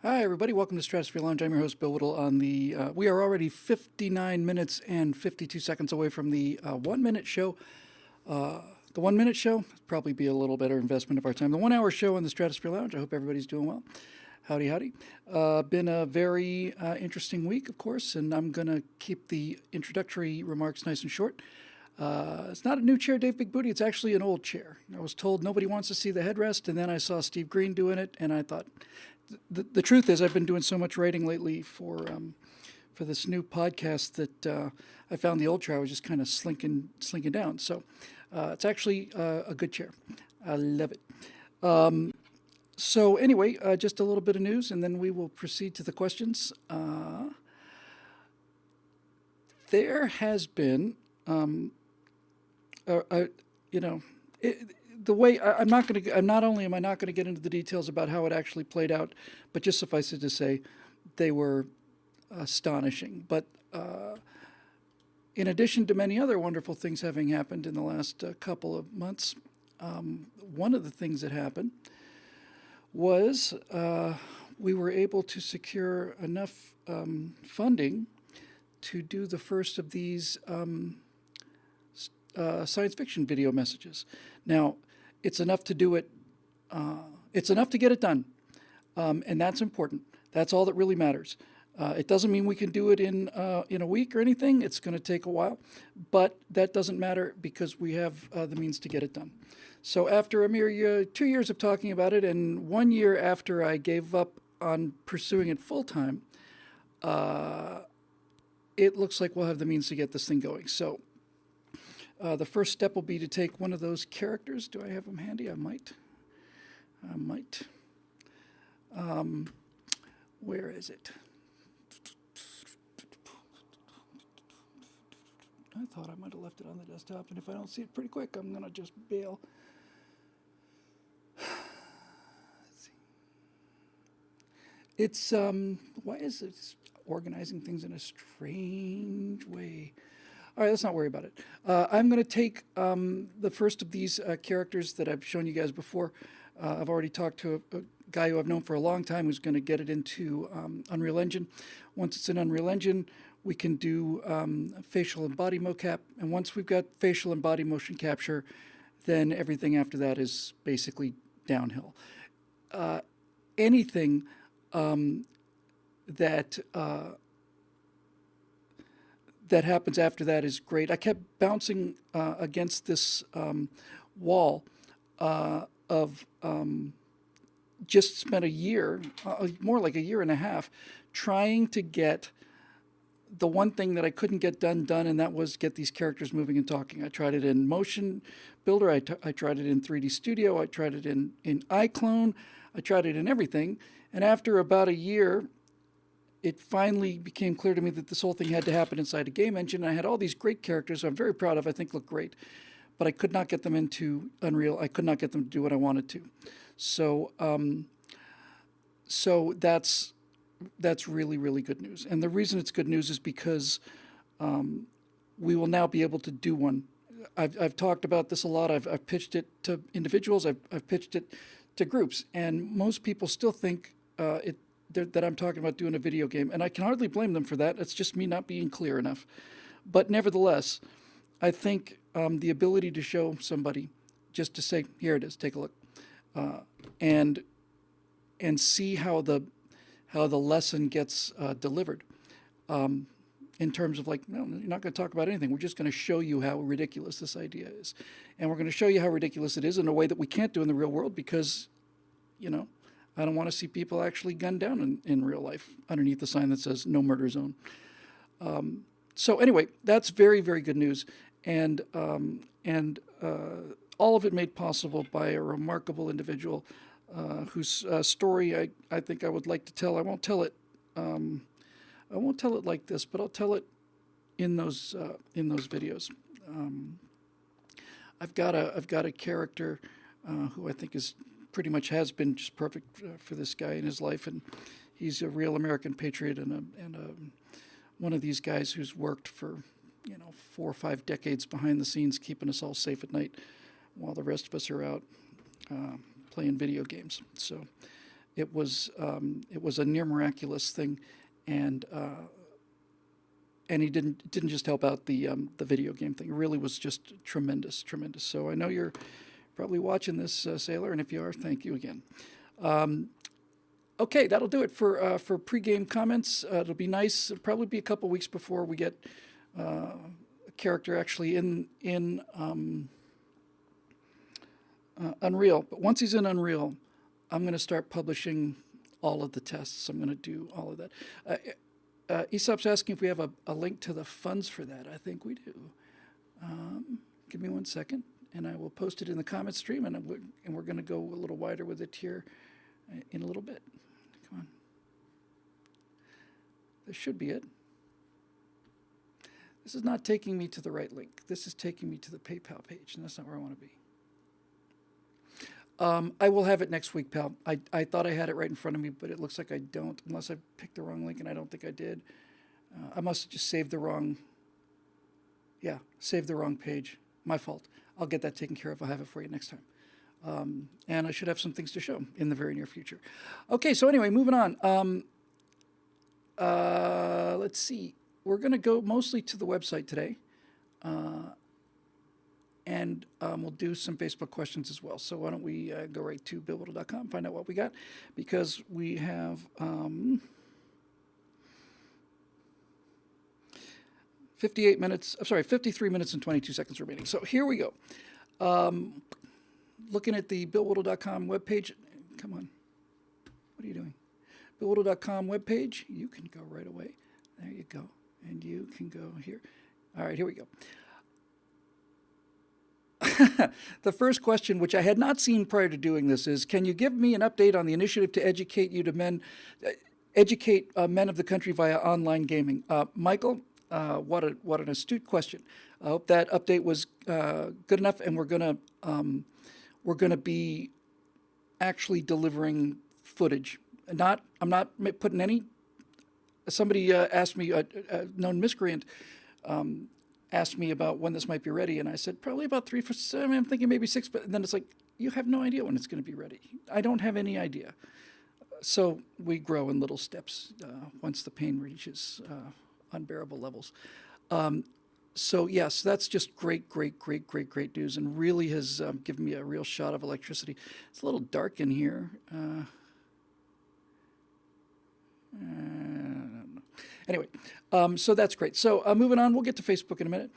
Hi, everybody. Welcome to Stratosphere Lounge. I'm your host, Bill Whittle. We are already 59 minutes and 52 seconds away from the 1 minute show. The 1 minute show would probably be a little better investment of our time. The 1 hour show on the Stratosphere Lounge. I hope everybody's doing well. Howdy, howdy. Been a very interesting week, of course, and I'm going to keep the introductory remarks nice and short. It's not a new chair, Dave Big Booty. It's actually an old chair. I was told nobody wants to see the headrest, and then I saw Steve Green doing it, and I thought, the truth is, I've been doing so much writing lately for this new podcast that I found the old chair I was just kind of slinking down. So it's actually a good chair. I love it. So anyway, just a little bit of news, and then we will proceed to the questions. There has been, you know, the way I'm not going to. I'm not only am I not going to get into the details about how it actually played out, but just suffice it to say, they were astonishing. But in addition to many other wonderful things having happened in the last couple of months, one of the things that happened was we were able to secure enough funding to do the first of these science fiction video messages. Now, it's enough to do it. It's enough to get it done, and that's important. That's all that really matters. It doesn't mean we can do it in a week or anything. It's going to take a while, but that doesn't matter because we have the means to get it done. So after a mere 2 years of talking about it, and 1 year after I gave up on pursuing it full time, it looks like we'll have the means to get this thing going. So the first step will be to take one of those characters. Do I have them handy? I might. Where is it? I thought I might have left it on the desktop, and if I don't see it pretty quick, I'm going to just bail. Let's see. It's, why is it organizing things in a strange way? All right, let's not worry about it. I'm going to take the first of these characters that I've shown you guys before. I've already talked to a guy who I've known for a long time who's going to get it into Unreal Engine. Once it's in Unreal Engine, we can do facial and body mocap. And once we've got facial and body motion capture, then everything after that is basically downhill. Anything that that happens after that is great. I kept bouncing against this wall of just spent a year, more like a year and a half, trying to get the one thing that I couldn't get done, and that was get these characters moving and talking. I tried it in Motion Builder, I tried it in 3D Studio, I tried it in iClone, I tried it in everything, and after about a year, it finally became clear to me that this whole thing had to happen inside a game engine. I had all these great characters I'm very proud of, I think look great, but I could not get them into Unreal. I could not get them to do what I wanted to. So that's really, really good news. And the reason it's good news is because we will now be able to do one. I've talked about this a lot. I've pitched it to individuals. I've pitched it to groups. And most people still think that I'm talking about doing a video game. And I can hardly blame them for that. It's just me not being clear enough. But nevertheless, I think the ability to show somebody, just to say, here it is, take a look, and see how the lesson gets delivered, in terms of like, no, you're not going to talk about anything. We're just going to show you how ridiculous this idea is, and we're going to show you how ridiculous it is in a way that we can't do in the real world because, I don't want to see people actually gunned down in real life underneath the sign that says "No Murder Zone." So anyway, that's very, very good news, and all of it made possible by a remarkable individual whose story I think I would like to tell. I won't tell it. I won't tell it like this, but I'll tell it in those videos. I've got a character who I think is pretty much has been just perfect for this guy in his life, and he's a real American patriot and one of these guys who's worked for 4 or 5 decades behind the scenes, keeping us all safe at night while the rest of us are out playing video games. So it was a near miraculous thing, and he didn't just help out the video game thing. It really was just tremendous, tremendous. So I know you're probably watching this, Sailor, and if you are, thank you again. Okay, that'll do it for pregame comments. It'll be nice. It'll probably be a couple weeks before we get a character actually in Unreal. But once he's in Unreal, I'm going to start publishing all of the tests. I'm going to do all of that. Aesop's asking if we have a link to the funds for that. I think we do. Give me 1 second, and I will post it in the comment stream, and we're going to go a little wider with it here in a little bit. Come on. This should be it. This is not taking me to the right link. This is taking me to the PayPal page, and that's not where I want to be. I will have it next week, pal. I thought I had it right in front of me, but it looks like I don't, unless I picked the wrong link, and I don't think I did. I must have just saved the wrong page. My fault. I'll get that taken care of. I'll have it for you next time. And I should have some things to show in the very near future. Okay, so anyway, moving on. Let's see. We're going to go mostly to the website today. And we'll do some Facebook questions as well. So why don't we go right to BillWhittle.com, find out what we got, because we have 53 minutes and 22 seconds remaining. So here we go. Looking at the BillWhittle.com webpage. Come on. What are you doing? BillWhittle.com webpage. You can go right away. There you go. And you can go here. All right, here we go. The first question, which I had not seen prior to doing this, is: can you give me an update on the initiative to educate men of the country via online gaming? Michael, what an astute question. I hope that update was good enough, and we're gonna be actually delivering footage. I'm not putting any. Somebody asked me, a known miscreant. Asked me about when this might be ready, and I said probably about 3 for 7. I'm thinking maybe 6, but then it's like, you have no idea when it's going to be ready. I don't have any idea. So we grow in little steps once the pain reaches unbearable levels. So yes, that's just great news, and really has given me a real shot of electricity. It's a little dark in here. Anyway, so that's great. So moving on, we'll get to Facebook in a minute.